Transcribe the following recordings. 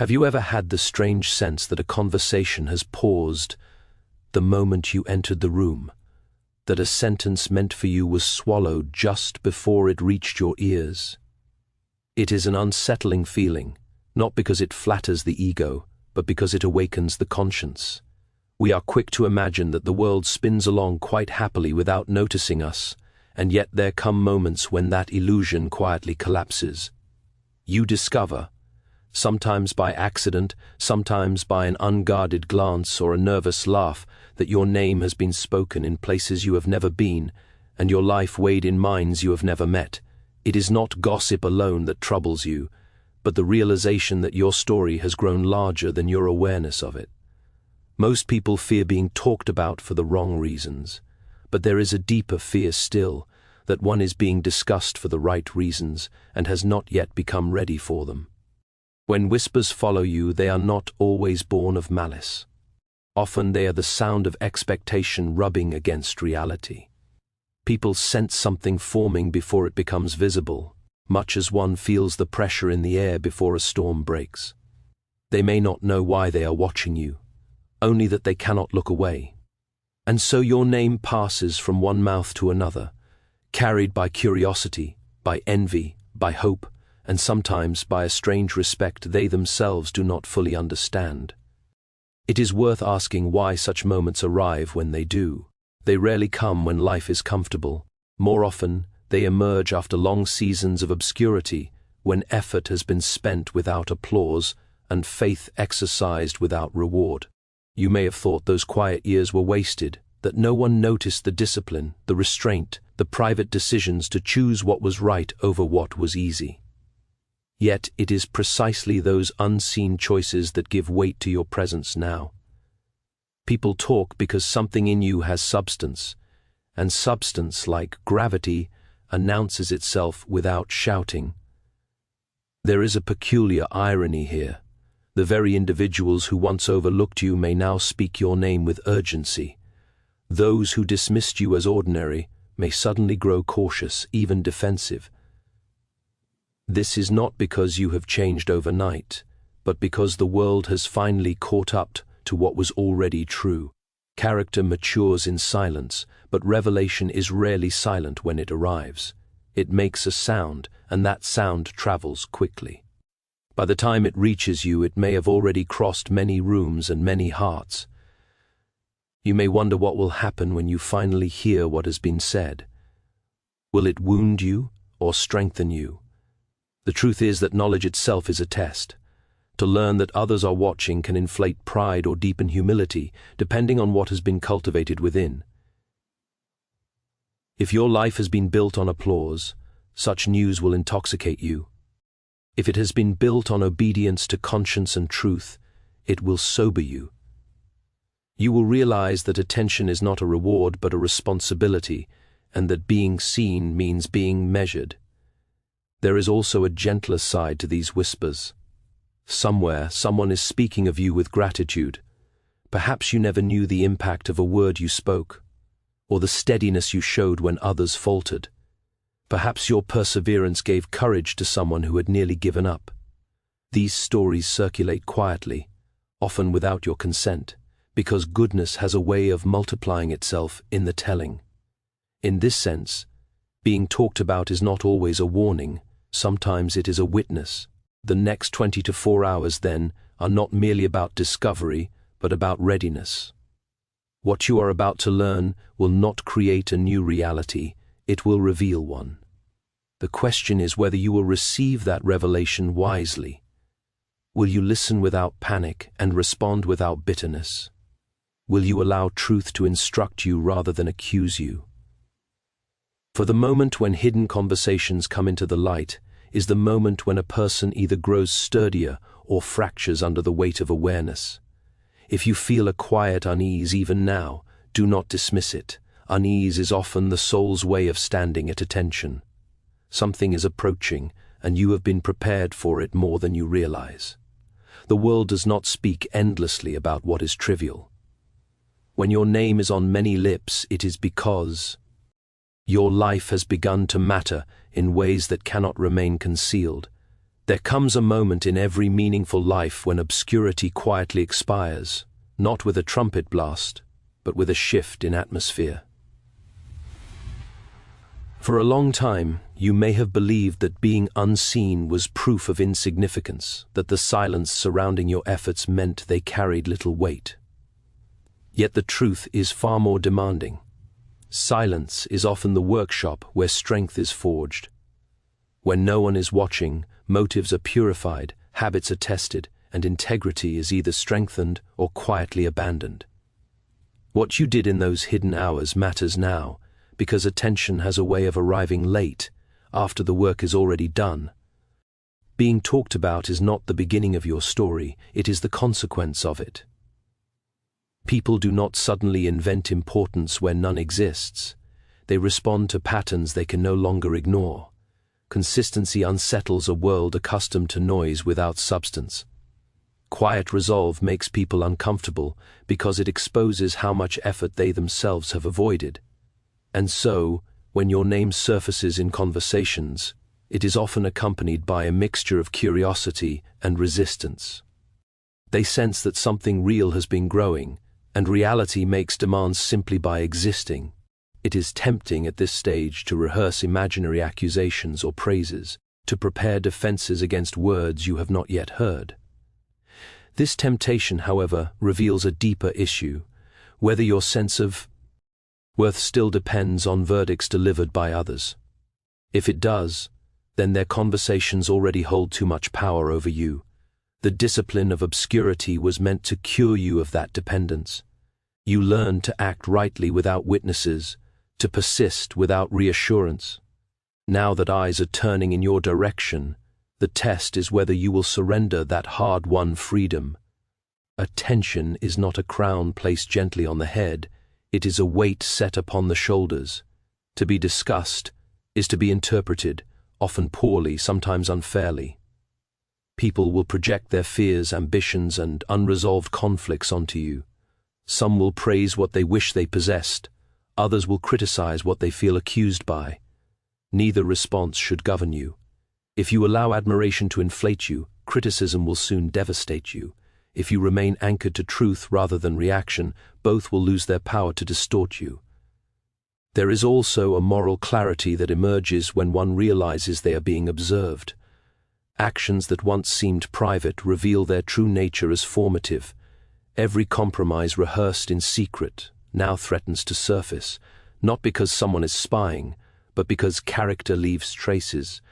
Have you ever had the strange sense that a conversation has paused the moment you entered the room, that a sentence meant for you was swallowed just before it reached your ears? It is an unsettling feeling, not because it flatters the ego, but because it awakens the conscience. We are quick to imagine that the world spins along quite happily without noticing us, and yet there come moments when that illusion quietly collapses. You discover, sometimes by accident, sometimes by an unguarded glance or a nervous laugh, that your name has been spoken in places you have never been, and your life weighed in minds you have never met. It is not gossip alone that troubles you, but the realization that your story has grown larger than your awareness of it. Most people fear being talked about for the wrong reasons, but there is a deeper fear still, that one is being discussed for the right reasons and has not yet become ready for them. When whispers follow you, they are not always born of malice. Often they are the sound of expectation rubbing against reality. People sense something forming before it becomes visible, much as one feels the pressure in the air before a storm breaks. They may not know why they are watching you, only that they cannot look away. And so your name passes from one mouth to another, carried by curiosity, by envy, by hope, and sometimes by a strange respect they themselves do not fully understand. It is worth asking why such moments arrive when they do. They rarely come when life is comfortable. More often, they emerge after long seasons of obscurity, when effort has been spent without applause and faith exercised without reward. You may have thought those quiet years were wasted, that no one noticed the discipline, the restraint, the private decisions to choose what was right over what was easy. Yet it is precisely those unseen choices that give weight to your presence now. People talk because something in you has substance, and substance, like gravity, announces itself without shouting. There is a peculiar irony here. The very individuals who once overlooked you may now speak your name with urgency. Those who dismissed you as ordinary may suddenly grow cautious, even defensive. This is not because you have changed overnight, but because the world has finally caught up to what was already true. Character matures in silence, but revelation is rarely silent when it arrives. It makes a sound, and that sound travels quickly. By the time it reaches you, it may have already crossed many rooms and many hearts. You may wonder what will happen when you finally hear what has been said. Will it wound you or strengthen you? The truth is that knowledge itself is a test. To learn that others are watching can inflate pride or deepen humility, depending on what has been cultivated within. If your life has been built on applause, such news will intoxicate you. If it has been built on obedience to conscience and truth, it will sober you. You will realize that attention is not a reward but a responsibility, and that being seen means being measured. There is also a gentler side to these whispers. Somewhere, someone is speaking of you with gratitude. Perhaps you never knew the impact of a word you spoke, or the steadiness you showed when others faltered. Perhaps your perseverance gave courage to someone who had nearly given up. These stories circulate quietly, often without your consent, because goodness has a way of multiplying itself in the telling. In this sense, being talked about is not always a warning. Sometimes it is a witness. The next 24 hours, then, are not merely about discovery, but about readiness. What you are about to learn will not create a new reality, it will reveal one. The question is whether you will receive that revelation wisely. Will you listen without panic and respond without bitterness? Will you allow truth to instruct you rather than accuse you? For the moment when hidden conversations come into the light is the moment when a person either grows sturdier or fractures under the weight of awareness. If you feel a quiet unease even now, do not dismiss it. Unease is often the soul's way of standing at attention. Something is approaching, and you have been prepared for it more than you realize. The world does not speak endlessly about what is trivial. When your name is on many lips, it is because your life has begun to matter in ways that cannot remain concealed. There comes a moment in every meaningful life when obscurity quietly expires, not with a trumpet blast, but with a shift in atmosphere. For a long time, you may have believed that being unseen was proof of insignificance, that the silence surrounding your efforts meant they carried little weight. Yet the truth is far more demanding. Silence is often the workshop where strength is forged. When no one is watching, motives are purified, habits are tested, and integrity is either strengthened or quietly abandoned. What you did in those hidden hours matters now, because attention has a way of arriving late, after the work is already done. Being talked about is not the beginning of your story, it is the consequence of it. People do not suddenly invent importance where none exists. They respond to patterns they can no longer ignore. Consistency unsettles a world accustomed to noise without substance. Quiet resolve makes people uncomfortable because it exposes how much effort they themselves have avoided. And so, when your name surfaces in conversations, it is often accompanied by a mixture of curiosity and resistance. They sense that something real has been growing, and reality makes demands simply by existing. It is tempting at this stage to rehearse imaginary accusations or praises, to prepare defenses against words you have not yet heard. This temptation, however, reveals a deeper issue, whether your sense of worth still depends on verdicts delivered by others. If it does, then their conversations already hold too much power over you. The discipline of obscurity was meant to cure you of that dependence. You learn to act rightly without witnesses, to persist without reassurance. Now that eyes are turning in your direction, the test is whether you will surrender that hard-won freedom. Attention is not a crown placed gently on the head, it is a weight set upon the shoulders. To be discussed is to be interpreted, often poorly, sometimes unfairly. People will project their fears, ambitions, and unresolved conflicts onto you. Some will praise what they wish they possessed, others will criticize what they feel accused by. Neither response should govern you. If you allow admiration to inflate you, criticism will soon devastate you. If you remain anchored to truth rather than reaction, both will lose their power to distort you. There is also a moral clarity that emerges when one realizes they are being observed. Actions that once seemed private reveal their true nature as formative. Every compromise rehearsed in secret now threatens to surface, not because someone is spying, but because character leaves traces.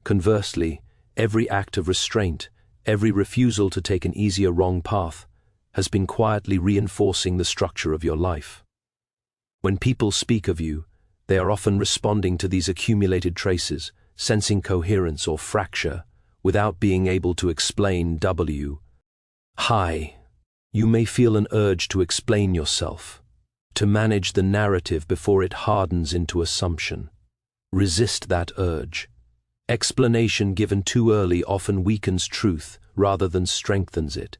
Conversely, every act of restraint, every refusal to take an easier wrong path, has been quietly reinforcing the structure of your life. When people speak of you, they are often responding to these accumulated traces, sensing coherence or fracture, without being able to explain Hi. You may feel an urge to explain yourself, to manage the narrative before it hardens into assumption. Resist that urge. Explanation given too early often weakens truth rather than strengthens it.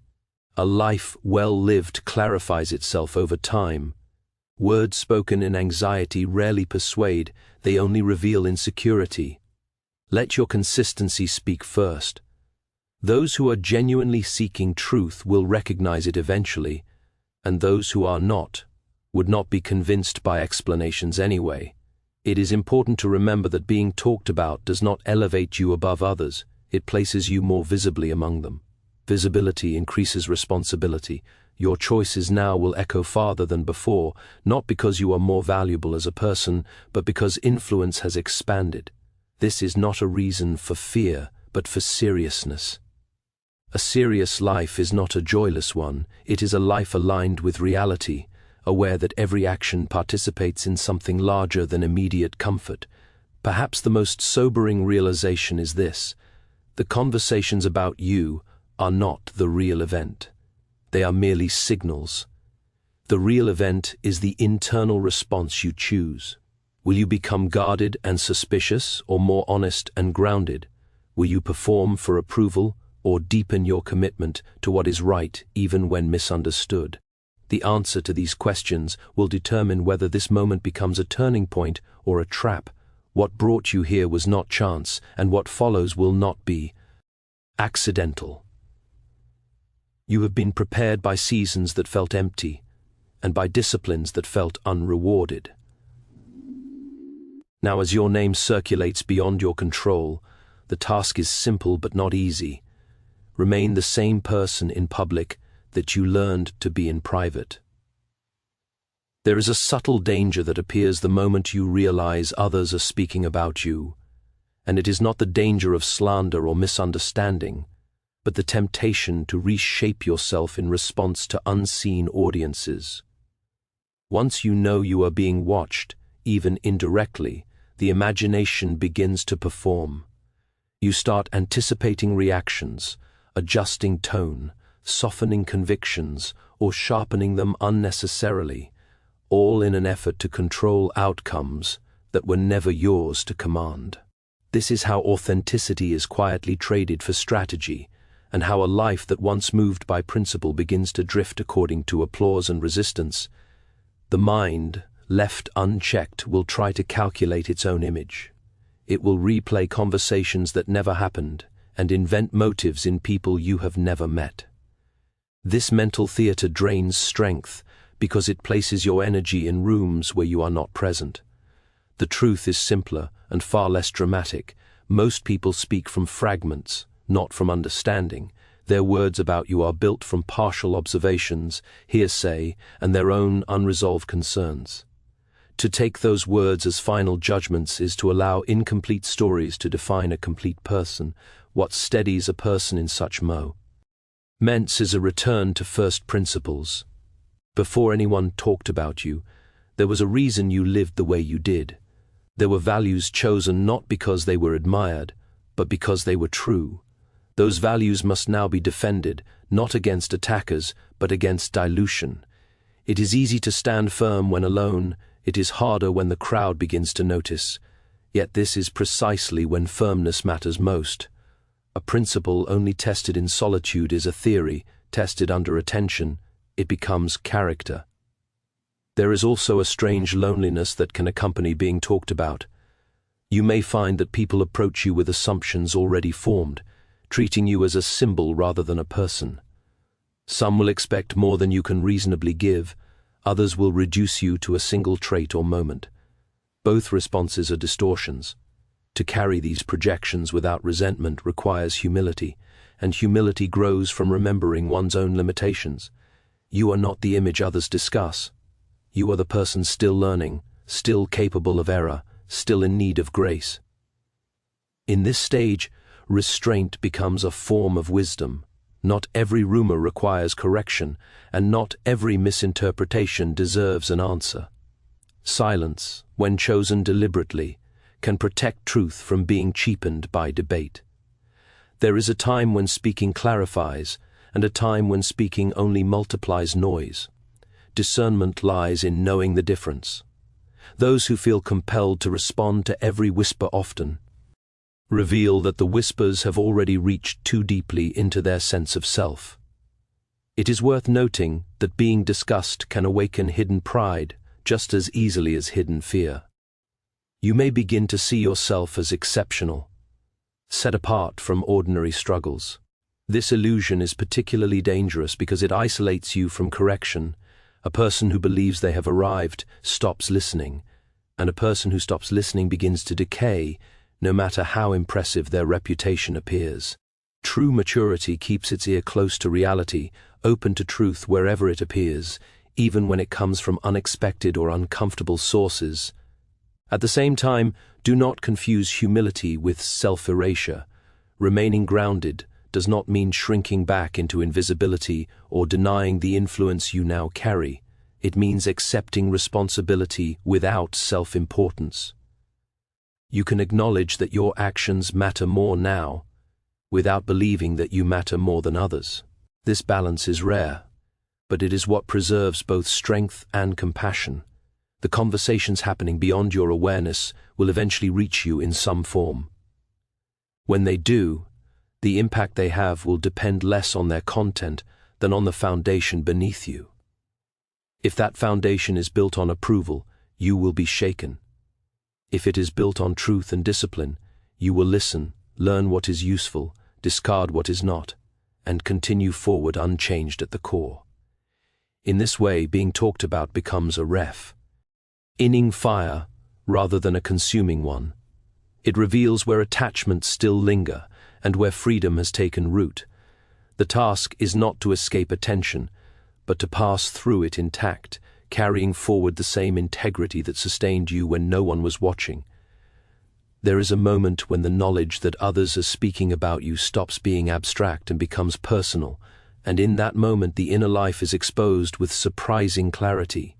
A life well lived clarifies itself over time. Words spoken in anxiety rarely persuade, they only reveal insecurity. Let your consistency speak first. Those who are genuinely seeking truth will recognize it eventually, and those who are not would not be convinced by explanations anyway. It is important to remember that being talked about does not elevate you above others, it places you more visibly among them. Visibility increases responsibility. Your choices now will echo farther than before, not because you are more valuable as a person, but because influence has expanded. This is not a reason for fear, but for seriousness. A serious life is not a joyless one, it is a life aligned with reality, aware that every action participates in something larger than immediate comfort. Perhaps the most sobering realization is this: the conversations about you are not the real event. They are merely signals. The real event is the internal response you choose. Will you become guarded and suspicious, or more honest and grounded? Will you perform for approval, or deepen your commitment to what is right even when misunderstood? The answer to these questions will determine whether this moment becomes a turning point or a trap. What brought you here was not chance, and what follows will not be. accidental. You have been prepared by seasons that felt empty, and by disciplines that felt unrewarded. Now, as your name circulates beyond your control, the task is simple but not easy. Remain the same person in public that you learned to be in private. There is a subtle danger that appears the moment you realize others are speaking about you, and it is not the danger of slander or misunderstanding, but the temptation to reshape yourself in response to unseen audiences. Once you know you are being watched, even indirectly, the imagination begins to perform. You start anticipating reactions, adjusting tone, softening convictions, or sharpening them unnecessarily, all in an effort to control outcomes that were never yours to command. This is how authenticity is quietly traded for strategy, and how a life that once moved by principle begins to drift according to applause and resistance. The mind, left unchecked, will try to calculate its own image. It will replay conversations that never happened and invent motives in people you have never met. This mental theater drains strength because it places your energy in rooms where you are not present. The truth is simpler and far less dramatic. Most people speak from fragments, not from understanding. Their words about you are built from partial observations, hearsay, and their own unresolved concerns. To take those words as final judgments is to allow incomplete stories to define a complete person. What steadies a person in such moments is a return to first principles. Before anyone talked about you, there was a reason you lived the way you did. There were values chosen not because they were admired, but because they were true. Those values must now be defended, not against attackers, but against dilution. It is easy to stand firm when alone. It is harder when the crowd begins to notice. Yet this is precisely when firmness matters most. A principle only tested in solitude is a theory. Tested under attention, it becomes character. There is also a strange loneliness that can accompany being talked about. You may find that people approach you with assumptions already formed, treating you as a symbol rather than a person. Some will expect more than you can reasonably give. Others will reduce you to a single trait or moment. Both responses are distortions. To carry these projections without resentment requires humility, and humility grows from remembering one's own limitations. You are not the image others discuss. You are the person still learning, still capable of error, still in need of grace. In this stage, restraint becomes a form of wisdom. Not every rumor requires correction, and not every misinterpretation deserves an answer. Silence, when chosen deliberately, can protect truth from being cheapened by debate. There is a time when speaking clarifies, and a time when speaking only multiplies noise. Discernment lies in knowing the difference. Those who feel compelled to respond to every whisper often reveal that the whispers have already reached too deeply into their sense of self. It is worth noting that being discussed can awaken hidden pride just as easily as hidden fear. You may begin to see yourself as exceptional, set apart from ordinary struggles. This illusion is particularly dangerous because it isolates you from correction. A person who believes they have arrived stops listening, and a person who stops listening begins to decay, no matter how impressive their reputation appears. True maturity keeps its ear close to reality, open to truth wherever it appears, even when it comes from unexpected or uncomfortable sources. At the same time, do not confuse humility with self-erasure. Remaining grounded does not mean shrinking back into invisibility or denying the influence you now carry. It means accepting responsibility without self-importance. You can acknowledge that your actions matter more now, without believing that you matter more than others. This balance is rare, but it is what preserves both strength and compassion. The conversations happening beyond your awareness will eventually reach you in some form. When they do, the impact they have will depend less on their content than on the foundation beneath you. If that foundation is built on approval, you will be shaken. If it is built on truth and discipline, you will listen, learn what is useful, discard what is not, and continue forward unchanged at the core. In this way, being talked about becomes a inning fire rather than a consuming one. It reveals where attachments still linger and where freedom has taken root. The task is not to escape attention, but to pass through it intact, carrying forward the same integrity that sustained you when no one was watching. There is a moment when the knowledge that others are speaking about you stops being abstract and becomes personal, and in that moment the inner life is exposed with surprising clarity.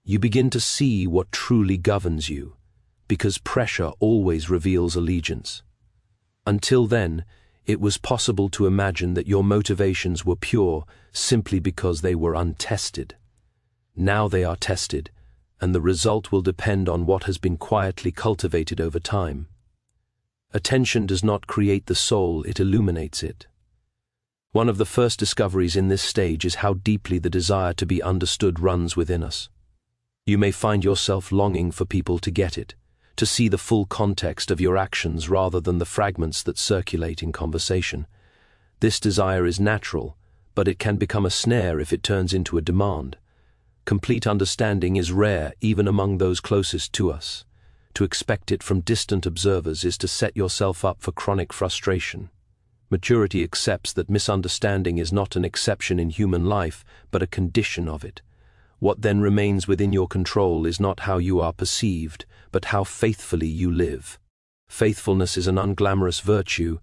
You begin to see what truly governs you, because pressure always reveals allegiance. Until then, it was possible to imagine that your motivations were pure simply because they were untested. Now they are tested, and the result will depend on what has been quietly cultivated over time. Attention does not create the soul, it illuminates it. One of the first discoveries in this stage is how deeply the desire to be understood runs within us. You may find yourself longing for people to get it, to see the full context of your actions rather than the fragments that circulate in conversation. This desire is natural, but it can become a snare if it turns into a demand. Complete understanding is rare even among those closest to us. To expect it from distant observers is to set yourself up for chronic frustration. Maturity accepts that misunderstanding is not an exception in human life, but a condition of it. What then remains within your control is not how you are perceived, but how faithfully you live. Faithfulness is an unglamorous virtue.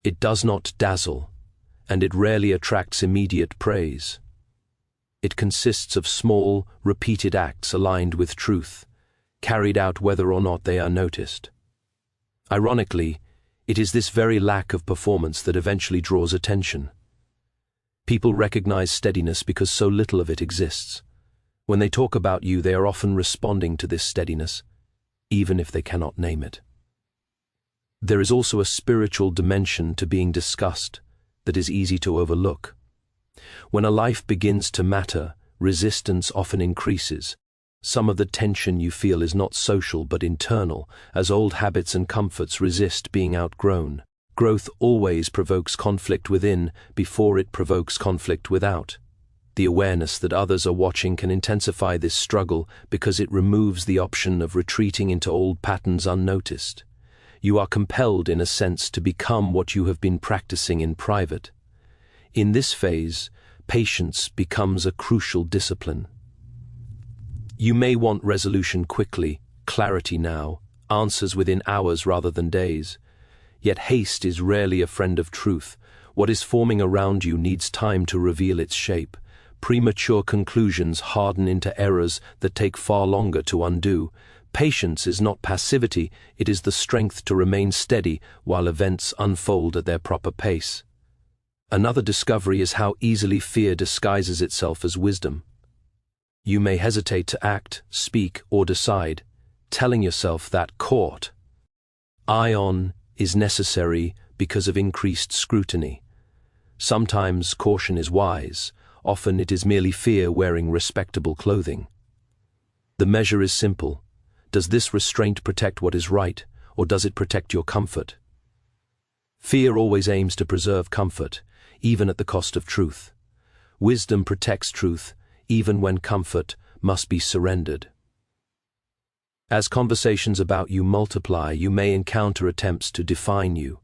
It does not dazzle, and it rarely attracts immediate praise. It consists of small, repeated acts aligned with truth, carried out whether or not they are noticed. Ironically, it is this very lack of performance that eventually draws attention. People recognize steadiness because so little of it exists. When they talk about you, they are often responding to this steadiness, even if they cannot name it. There is also a spiritual dimension to being discussed that is easy to overlook. When a life begins to matter, resistance often increases. Some of the tension you feel is not social but internal, as old habits and comforts resist being outgrown. Growth always provokes conflict within before it provokes conflict without. The awareness that others are watching can intensify this struggle because it removes the option of retreating into old patterns unnoticed. You are compelled, in a sense, to become what you have been practicing in private. In this phase, patience becomes a crucial discipline. You may want resolution quickly, clarity now, answers within hours rather than days. Yet haste is rarely a friend of truth. What is forming around you needs time to reveal its shape. Premature conclusions harden into errors that take far longer to undo. Patience is not passivity, it is the strength to remain steady while events unfold at their proper pace. Another discovery is how easily fear disguises itself as wisdom. You may hesitate to act, speak, or decide, telling yourself that court ion is necessary because of increased scrutiny. Sometimes caution is wise, often it is merely fear wearing respectable clothing. The measure is simple. Does this restraint protect what is right, or does it protect your comfort? Fear always aims to preserve comfort, even at the cost of truth. Wisdom protects truth, even when comfort must be surrendered. As conversations about you multiply, you may encounter attempts to define you.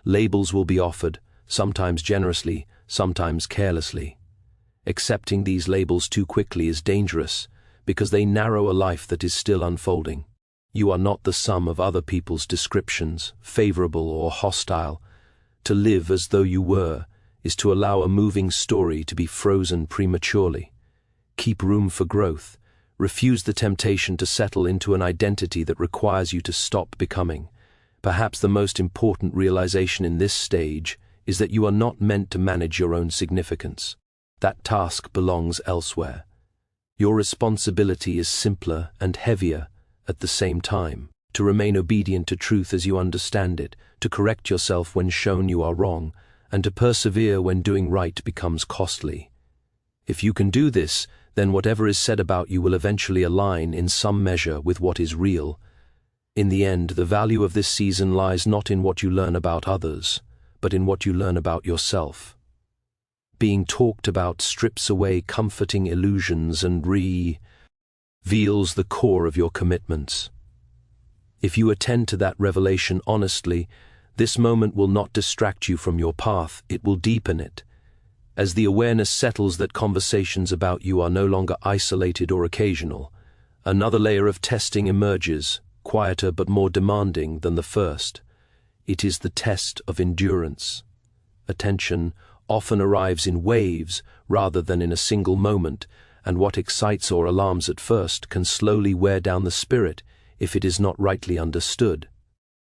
Labels will be offered, sometimes generously, sometimes carelessly. Accepting these labels too quickly is dangerous, because they narrow a life that is still unfolding. You are not the sum of other people's descriptions, favorable or hostile. To live as though you were is to allow a moving story to be frozen prematurely. Keep room for growth. Refuse the temptation to settle into an identity that requires you to stop becoming. Perhaps the most important realization in this stage is that you are not meant to manage your own significance. That task belongs elsewhere. Your responsibility is simpler and heavier at the same time. To remain obedient to truth as you understand it, to correct yourself when shown you are wrong, and to persevere when doing right becomes costly. If you can do this, then whatever is said about you will eventually align in some measure with what is real. In the end, the value of this season lies not in what you learn about others, but in what you learn about yourself. Being talked about strips away comforting illusions and reveals the core of your commitments. If you attend to that revelation honestly, this moment will not distract you from your path, it will deepen it. As the awareness settles that conversations about you are no longer isolated or occasional, another layer of testing emerges, quieter but more demanding than the first. It is the test of endurance. Attention often arrives in waves rather than in a single moment, and what excites or alarms at first can slowly wear down the spirit if it is not rightly understood.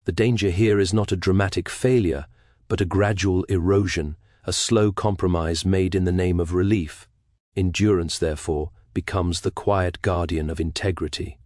The danger here is not a dramatic failure, but a gradual erosion, a slow compromise made in the name of relief. Endurance, therefore, becomes the quiet guardian of integrity.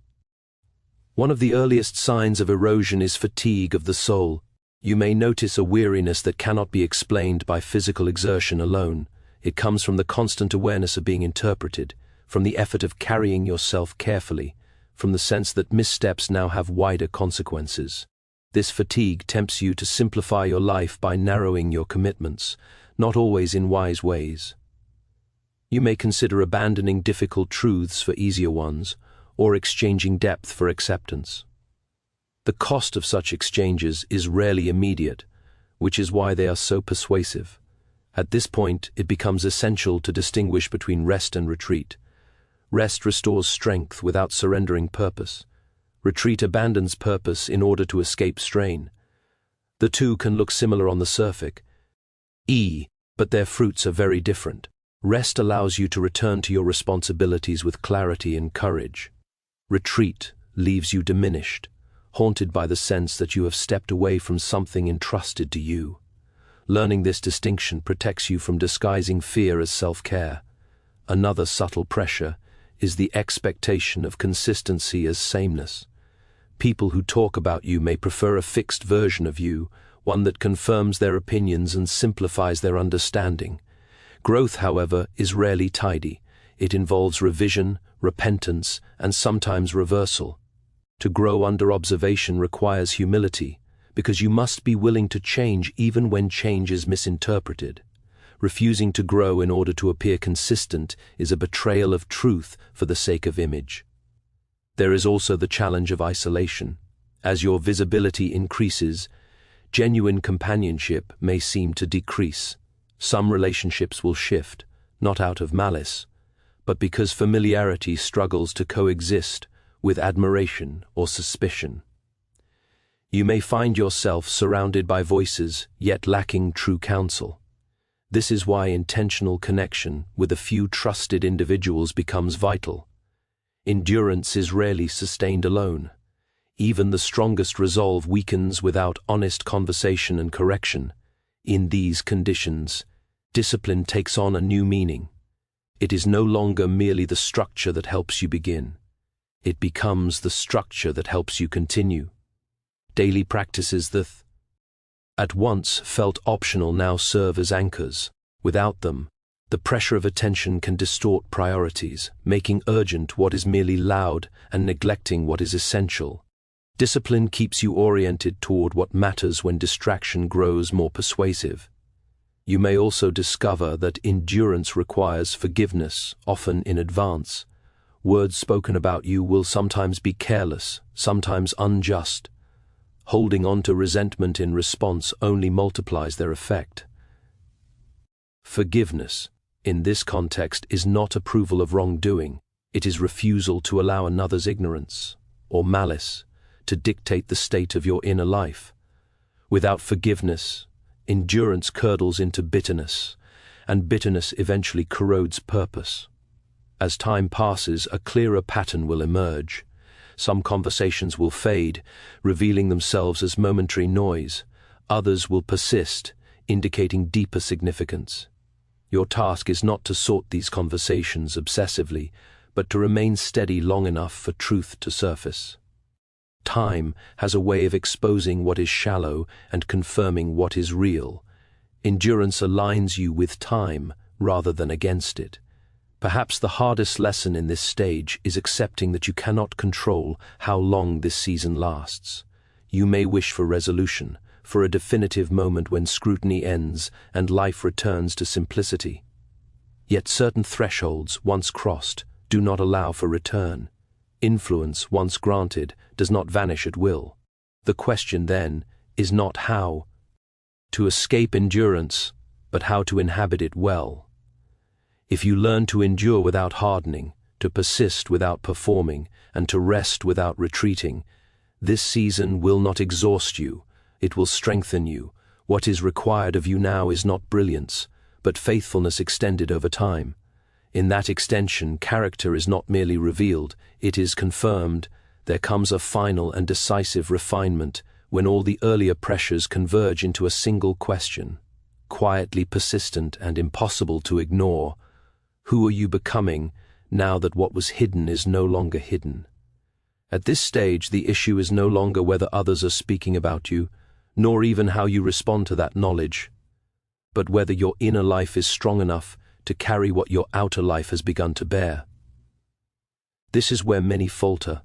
One of the earliest signs of erosion is fatigue of the soul. You may notice a weariness that cannot be explained by physical exertion alone. It comes from the constant awareness of being interpreted, from the effort of carrying yourself carefully, from the sense that missteps now have wider consequences. This fatigue tempts you to simplify your life by narrowing your commitments, not always in wise ways. You may consider abandoning difficult truths for easier ones, or exchanging depth for acceptance. The cost of such exchanges is rarely immediate, which is why they are so persuasive. At this point, it becomes essential to distinguish between rest and retreat. Rest restores strength without surrendering purpose. Retreat abandons purpose in order to escape strain. The two can look similar on the surface, but their fruits are very different. Rest allows you to return to your responsibilities with clarity and courage. Retreat leaves you diminished, haunted by the sense that you have stepped away from something entrusted to you. Learning this distinction protects you from disguising fear as self-care. Another subtle pressure is the expectation of consistency as sameness. People who talk about you may prefer a fixed version of you, one that confirms their opinions and simplifies their understanding. Growth, however, is rarely tidy. It involves revision, repentance, and sometimes reversal. To grow under observation requires humility, because you must be willing to change even when change is misinterpreted. Refusing to grow in order to appear consistent is a betrayal of truth for the sake of image. There is also the challenge of isolation. As your visibility increases, genuine companionship may seem to decrease. Some relationships will shift, not out of malice, but because familiarity struggles to coexist with admiration or suspicion. You may find yourself surrounded by voices, yet lacking true counsel. This is why intentional connection with a few trusted individuals becomes vital. Endurance is rarely sustained alone. Even the strongest resolve weakens without honest conversation and correction. In these conditions, discipline takes on a new meaning. It is no longer merely the structure that helps you begin. It becomes the structure that helps you continue. Daily practices that at once felt optional now serve as anchors. Without them, the pressure of attention can distort priorities, making urgent what is merely loud and neglecting what is essential. Discipline keeps you oriented toward what matters when distraction grows more persuasive. You may also discover that endurance requires forgiveness, often in advance. Words spoken about you will sometimes be careless, sometimes unjust. Holding on to resentment in response only multiplies their effect. Forgiveness, in this context, is not approval of wrongdoing. It is refusal to allow another's ignorance or malice to dictate the state of your inner life. Without forgiveness, endurance curdles into bitterness, and bitterness eventually corrodes purpose. As time passes, a clearer pattern will emerge. Some conversations will fade, revealing themselves as momentary noise. Others will persist, indicating deeper significance. Your task is not to sort these conversations obsessively, but to remain steady long enough for truth to surface. Time has a way of exposing what is shallow and confirming what is real. Endurance aligns you with time rather than against it. Perhaps the hardest lesson in this stage is accepting that you cannot control how long this season lasts. You may wish for resolution, for a definitive moment when scrutiny ends and life returns to simplicity. Yet certain thresholds, once crossed, do not allow for return. Influence, once granted, does not vanish at will. The question, then, is not how to escape endurance, but how to inhabit it well. If you learn to endure without hardening, to persist without performing, and to rest without retreating, this season will not exhaust you, it will strengthen you. What is required of you now is not brilliance, but faithfulness extended over time. In that extension, character is not merely revealed, it is confirmed. There comes a final and decisive refinement when all the earlier pressures converge into a single question, quietly persistent and impossible to ignore. Who are you becoming now that what was hidden is no longer hidden? At this stage, the issue is no longer whether others are speaking about you, nor even how you respond to that knowledge, but whether your inner life is strong enough to carry what your outer life has begun to bear. This is where many falter,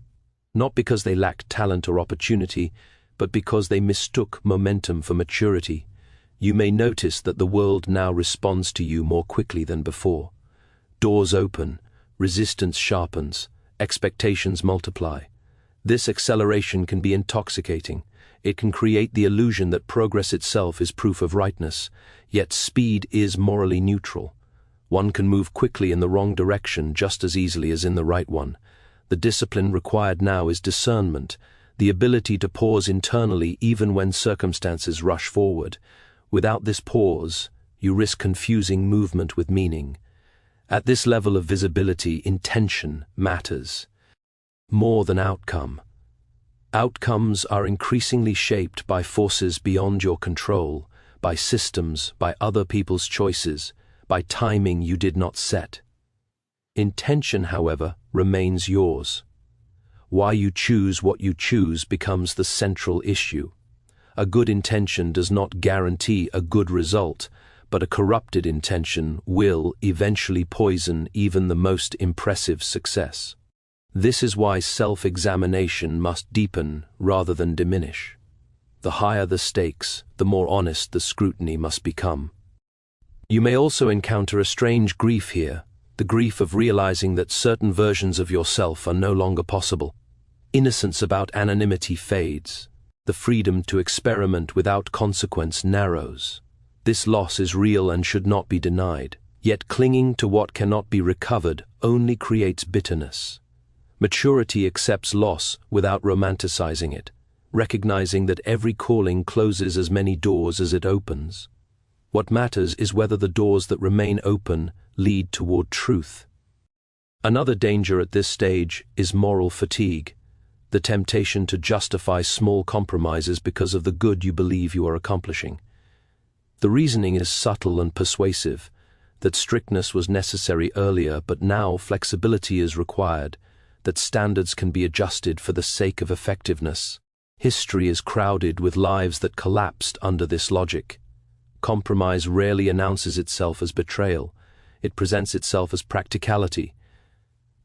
not because they lack talent or opportunity, but because they mistook momentum for maturity. You may notice that the world now responds to you more quickly than before. Doors open, resistance sharpens, expectations multiply. This acceleration can be intoxicating. It can create the illusion that progress itself is proof of rightness, yet speed is morally neutral. One can move quickly in the wrong direction just as easily as in the right one. The discipline required now is discernment, the ability to pause internally even when circumstances rush forward. Without this pause, you risk confusing movement with meaning. At this level of visibility, intention matters more than outcome. Outcomes are increasingly shaped by forces beyond your control, by systems, by other people's choices, by timing you did not set. Intention, however, remains yours. Why you choose what you choose becomes the central issue. A good intention does not guarantee a good result, but a corrupted intention will eventually poison even the most impressive success. This is why self-examination must deepen rather than diminish. The higher the stakes, the more honest the scrutiny must become. You may also encounter a strange grief here, the grief of realizing that certain versions of yourself are no longer possible. Innocence about anonymity fades. The freedom to experiment without consequence narrows. This loss is real and should not be denied, yet clinging to what cannot be recovered only creates bitterness. Maturity accepts loss without romanticizing it, recognizing that every calling closes as many doors as it opens. What matters is whether the doors that remain open lead toward truth. Another danger at this stage is moral fatigue, the temptation to justify small compromises because of the good you believe you are accomplishing. The reasoning is subtle and persuasive, that strictness was necessary earlier, but now flexibility is required, that standards can be adjusted for the sake of effectiveness. History is crowded with lives that collapsed under this logic. Compromise rarely announces itself as betrayal. It presents itself as practicality.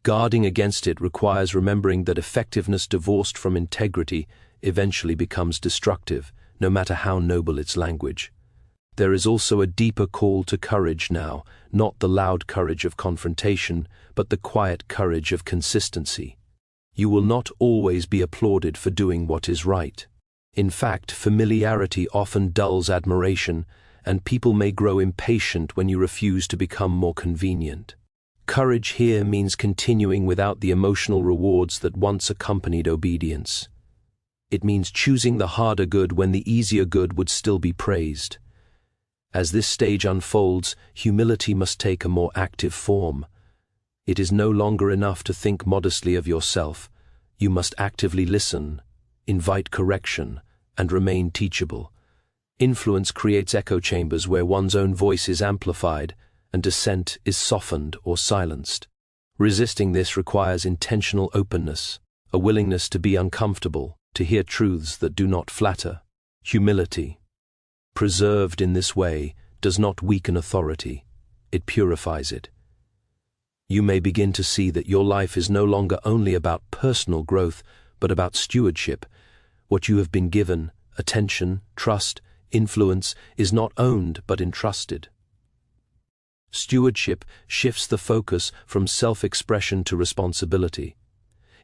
Guarding against it requires remembering that effectiveness divorced from integrity eventually becomes destructive, no matter how noble its language. There is also a deeper call to courage now, not the loud courage of confrontation, but the quiet courage of consistency. You will not always be applauded for doing what is right. In fact, familiarity often dulls admiration, and people may grow impatient when you refuse to become more convenient. Courage here means continuing without the emotional rewards that once accompanied obedience. It means choosing the harder good when the easier good would still be praised. As this stage unfolds, humility must take a more active form. It is no longer enough to think modestly of yourself. You must actively listen, invite correction, and remain teachable. Influence creates echo chambers where one's own voice is amplified and dissent is softened or silenced. Resisting this requires intentional openness, a willingness to be uncomfortable, to hear truths that do not flatter. Humility, preserved in this way, does not weaken authority, it purifies it. You may begin to see that your life is no longer only about personal growth, but about stewardship. What you have been given, attention, trust, influence is not owned but entrusted. Stewardship shifts the focus from self-expression to responsibility.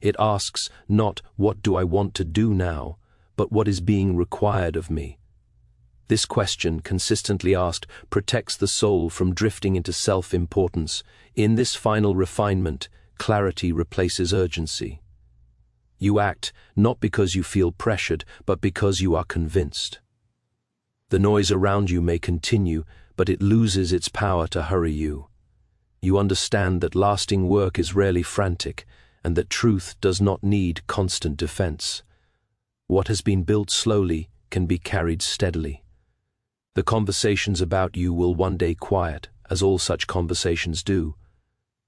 It asks not what do I want to do now, but what is being required of me. This question, consistently asked, protects the soul from drifting into self-importance. In this final refinement, clarity replaces urgency. You act not because you feel pressured, but because you are convinced. The noise around you may continue, but it loses its power to hurry you. You understand that lasting work is rarely frantic, and that truth does not need constant defense. What has been built slowly can be carried steadily. The conversations about you will one day quiet, as all such conversations do.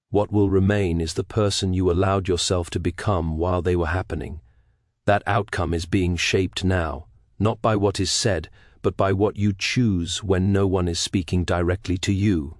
What will remain is the person you allowed yourself to become while they were happening. That outcome is being shaped now, not by what is said, but by what you choose when no one is speaking directly to you.